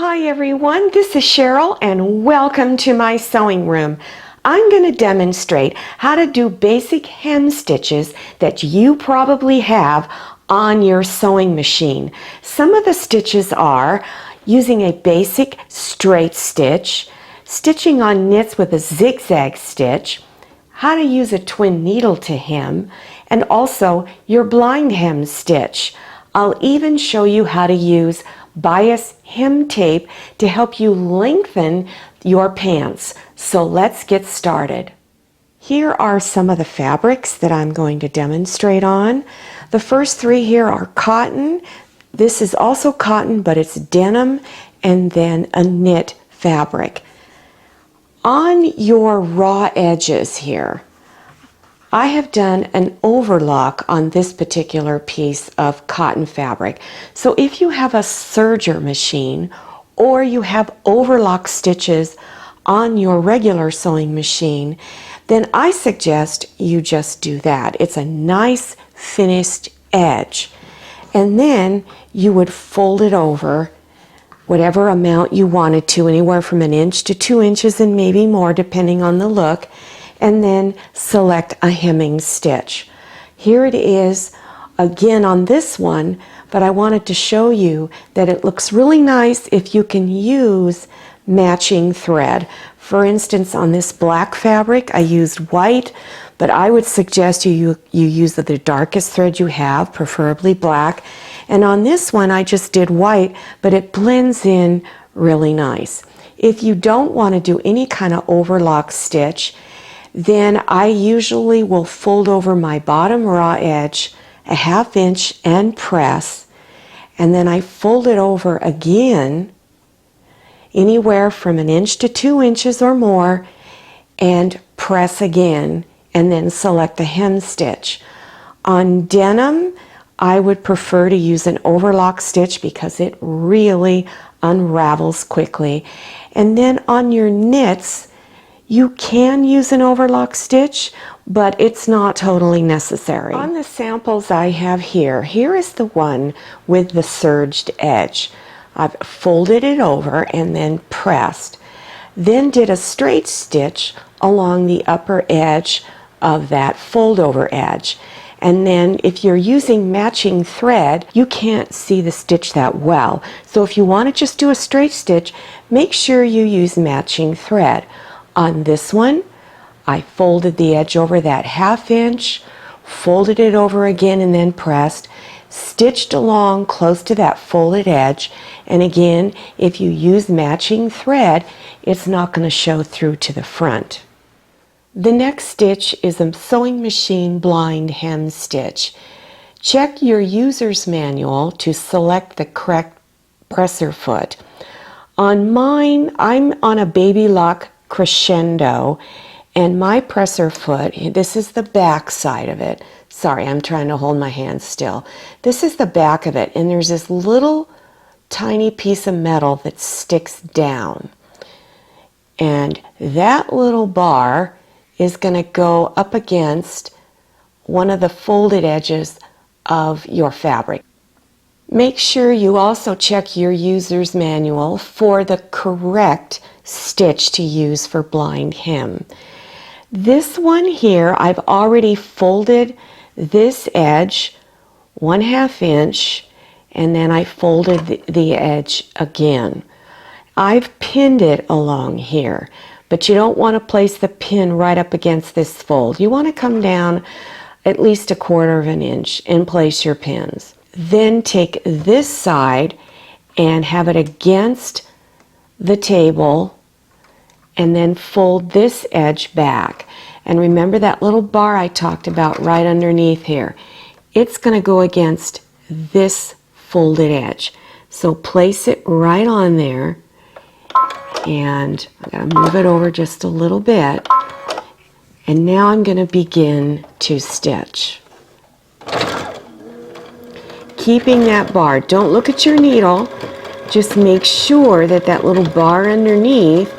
Hi everyone, this is Cheryl and welcome to my sewing room. I'm going to demonstrate how to do basic hem stitches that you probably have on your sewing machine. Some of the stitches are using a basic straight stitch, stitching on knits with a zigzag stitch, how to use a twin needle to hem, and also your blind hem stitch. I'll even show you how to use bias hem tape to help you lengthen your pants. So let's get started. Here are some of the fabrics that I'm going to demonstrate on. The first three here are cotton. This is also cotton, but it's denim and then a knit fabric. On your raw edges here, I have done an overlock on this particular piece of cotton fabric. So if you have a serger machine or you have overlock stitches on your regular sewing machine, then I suggest you just do that. It's a nice finished edge. And then you would fold it over whatever amount you wanted to, anywhere from 1 inch to 2 inches and maybe more depending on the look. And then select a hemming stitch. Here it is again on this one, but I wanted to show you that it looks really nice if you can use matching thread. For instance, on this black fabric I used white, but I would suggest you use the darkest thread you have, preferably black. And on this one I just did white, but it blends in really nice. If you don't want to do any kind of overlock stitch, then I usually will fold over my bottom raw edge 1/2 inch and press, and then I fold it over again anywhere from 1 inch to 2 inches or more and press again and then select a hem stitch. On denim I would prefer to use an overlock stitch because it really unravels quickly. And then on your knits you can use an overlock stitch, but it's not totally necessary. On the samples I have here, here is the one with the serged edge. I've folded it over and then pressed, then did a straight stitch along the upper edge of that fold over edge. And then if you're using matching thread, you can't see the stitch that well. So if you want to just do a straight stitch, make sure you use matching thread. On this one, I folded the edge over that 1/2 inch, folded it over again and then pressed, stitched along close to that folded edge, and again, if you use matching thread, it's not going to show through to the front. The next stitch is a sewing machine blind hem stitch. Check your user's manual to select the correct presser foot. On mine, I'm on a Baby Lock Crescendo, and my presser foot, this is the back side of it. Sorry, I'm trying to hold my hand still. This is the back of it, and there's this little tiny piece of metal that sticks down. And that little bar is going to go up against one of the folded edges of your fabric. Make sure you also check your user's manual for the correct stitch to use for blind hem. This one here, I've already folded this edge 1/2 inch and then I folded the edge again. I've pinned it along here, but you don't want to place the pin right up against this fold. You want to come down at least 1/4 inch and place your pins. Then take this side and have it against the table and then fold this edge back. And remember that little bar I talked about right underneath here. It's going to go against this folded edge. So place it right on there, and I'm going to move it over just a little bit. And now I'm going to begin to stitch. Keeping that bar, don't look at your needle, just make sure that that little bar underneath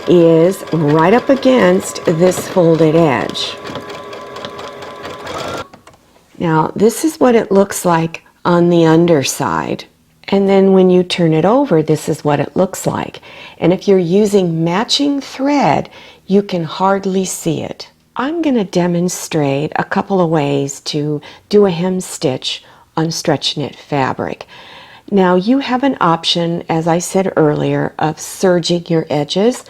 is right up against this folded edge. Now this is what it looks like on the underside, And then when you turn it over, this is what it looks like. And if you're using matching thread, you can hardly see it. I'm going to demonstrate a couple of ways to do a hem stitch on stretch knit fabric. Now you have an option, as I said earlier, of serging your edges.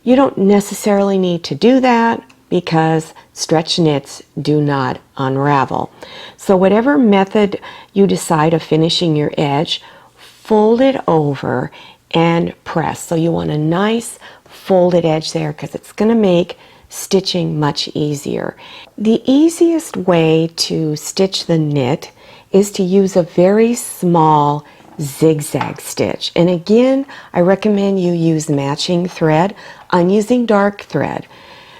You don't necessarily need to do that because stretch knits do not unravel. So whatever method you decide of finishing your edge, fold it over and press. So you want a nice folded edge there because it's going to make stitching much easier. The easiest way to stitch the knit is to use a very small zigzag stitch. And again, I recommend you use matching thread. I'm using dark thread.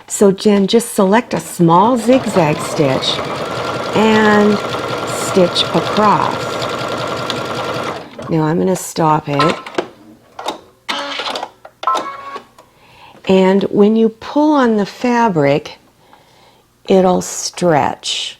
So Jen, just select a small zigzag stitch and stitch across. Now I'm going to stop it. And when you pull on the fabric, it'll stretch.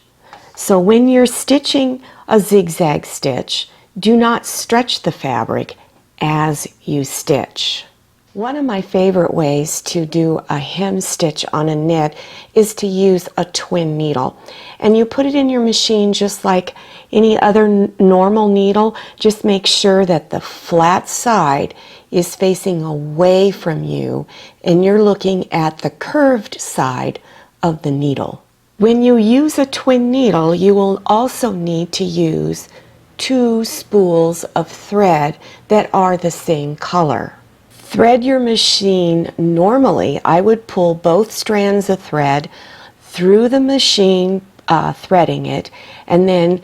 So when you're stitching a zigzag stitch, do not stretch the fabric as you stitch. One of my favorite ways to do a hem stitch on a knit is to use a twin needle. And you put it in your machine just like any other normal needle. Just make sure that the flat side is facing away from you and you're looking at the curved side of the needle. When you use a twin needle, you will also need to use 2 spools of thread that are the same color. Thread your machine. Normally, I would pull both strands of thread through the machine, threading it, and then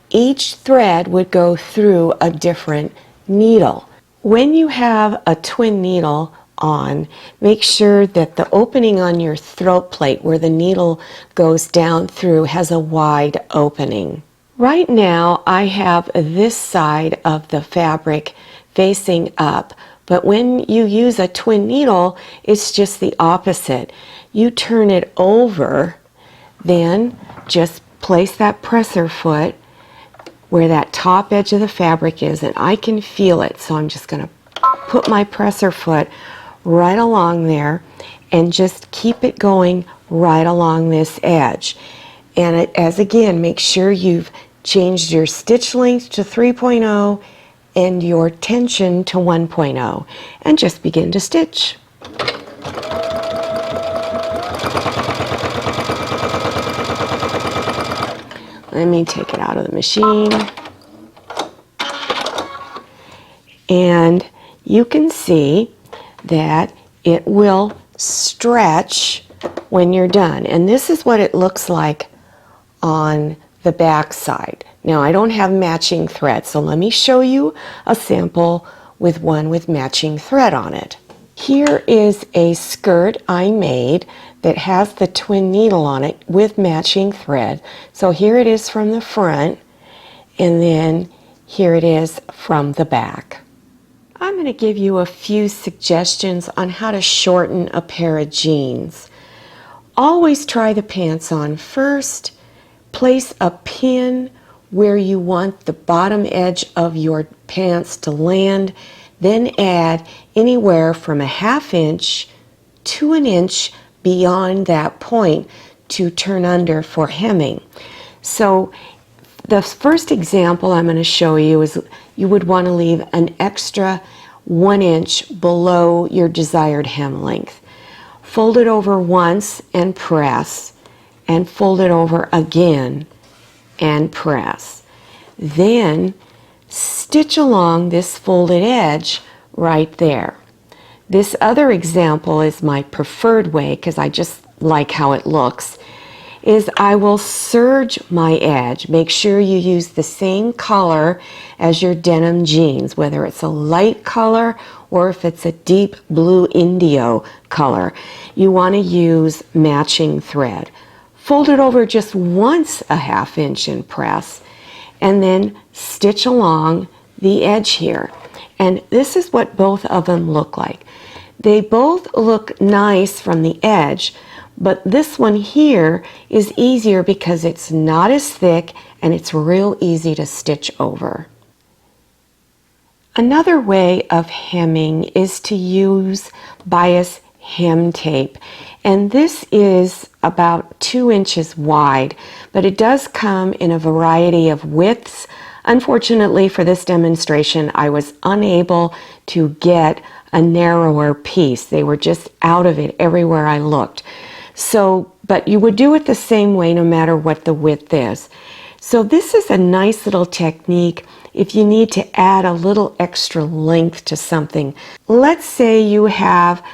each thread would go through a different needle. When you have a twin needle on, make sure that the opening on your throat plate where the needle goes down through has a wide opening. Right now I have this side of the fabric facing up, but when you use a twin needle, it's just the opposite. You turn it over, then just place that presser foot where that top edge of the fabric is, and I can feel it, so I'm just going to put my presser foot right along there and just keep it going right along this edge. And again, make sure you've changed your stitch length to 3.0 and your tension to 1.0, and just begin to stitch. Let me take it out of the machine. And you can see that it will stretch when you're done. And this is what it looks like on the back side. Now I don't have matching thread, so let me show you a sample with one with matching thread on it. Here is a skirt I made that has the twin needle on it with matching thread. So here it is from the front, and then here it is from the back. I'm going to give you a few suggestions on how to shorten a pair of jeans. Always try the pants on first. Place a pin where you want the bottom edge of your pants to land, then add anywhere from a ½ inch to an inch beyond that point to turn under for hemming. So the first example I'm going to show you is you would want to leave an extra 1 inch below your desired hem length. Fold it over once and press, and fold it over again and press. Then stitch along this folded edge right there. This other example is my preferred way because I just like how it looks, is I will serge my edge. Make sure you use the same color as your denim jeans, whether it's a light color or if it's a deep blue indigo color. You want to use matching thread. Fold it over just once a ½ inch and press, and then stitch along the edge here. And this is what both of them look like. They both look nice from the edge, but this one here is easier because it's not as thick and it's real easy to stitch over. Another way of hemming is to use bias hem tape, and this is about 2 inches wide, but it does come in a variety of widths. Unfortunately for this demonstration, I was unable to get a narrower piece. They were just out of it everywhere I looked. So, but you would do it the same way no matter what the width is. So this is a nice little technique if you need to add a little extra length to something. Let's say you have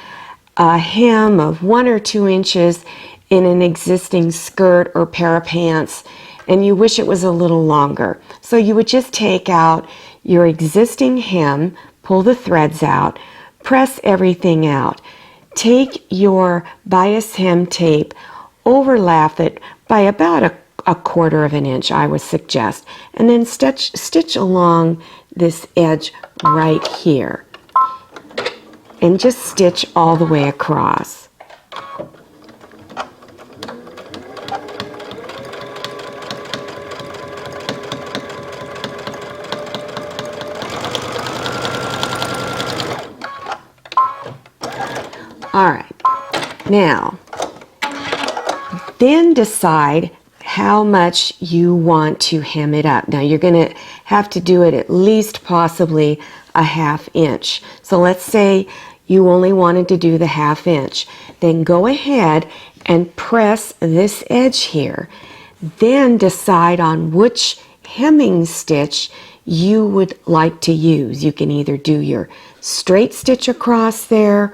a hem of 1 or 2 inches in an existing skirt or pair of pants, and you wish it was a little longer. So you would just take out your existing hem, pull the threads out, press everything out. Take your bias hem tape, overlap it by about a 1/4 of an inch, I would suggest, and then stitch along this edge right here, and just stitch all the way across. All right, now then decide how much you want to hem it up. Now you're going to have to do it at least possibly a 1/2 inch. So let's say you only wanted to do the 1/2 inch. Then go ahead and press this edge here. Then decide on which hemming stitch you would like to use. You can either do your straight stitch across there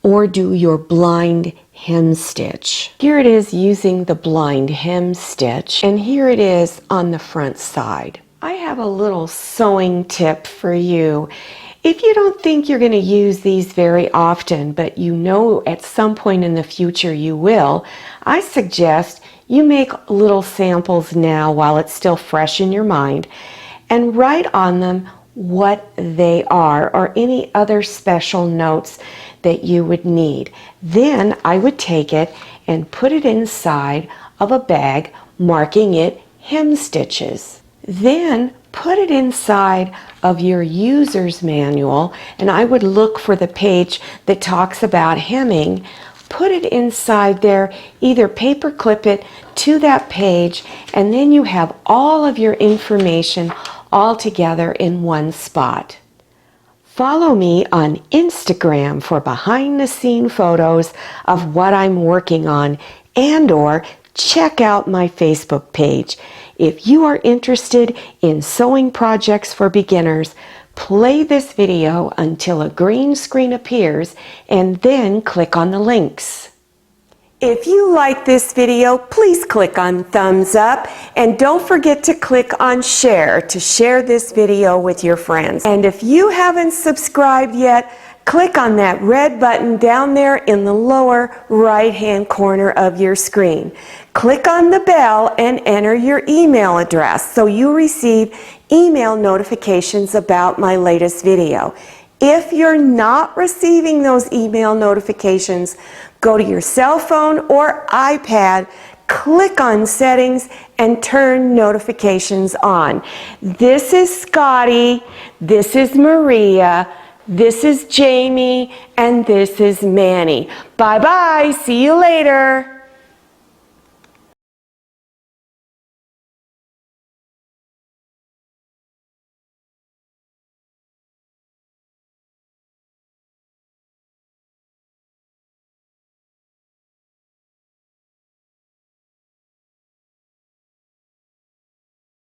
or do your blind hem stitch. Here it is using the blind hem stitch, and here it is on the front side. I have a little sewing tip for you. If you don't think you're going to use these very often, but you know at some point in the future you will, I suggest you make little samples now while it's still fresh in your mind, and write on them what they are or any other special notes that you would need. Then I would take it and put it inside of a bag, marking it hem stitches. Then put it inside of your user's manual, and I would look for the page that talks about hemming. Put it inside there, either paper clip it to that page, and then you have all of your information all together in one spot. Follow me on Instagram for behind-the-scene photos of what I'm working on, and/or check out my Facebook page. If you are interested in sewing projects for beginners, play this video until a green screen appears and then click on the links. If you like this video, please click on thumbs up, and don't forget to click on share to share this video with your friends. And if you haven't subscribed yet, click on that red button down there in the lower right-hand corner of your screen. Click on the bell and enter your email address so you receive email notifications about my latest video. If you're not receiving those email notifications, go to your cell phone or iPad, click on settings, and turn notifications on. This is Scotty, this is Maria, this is Jamie, and this is Manny. Bye-bye, see you later.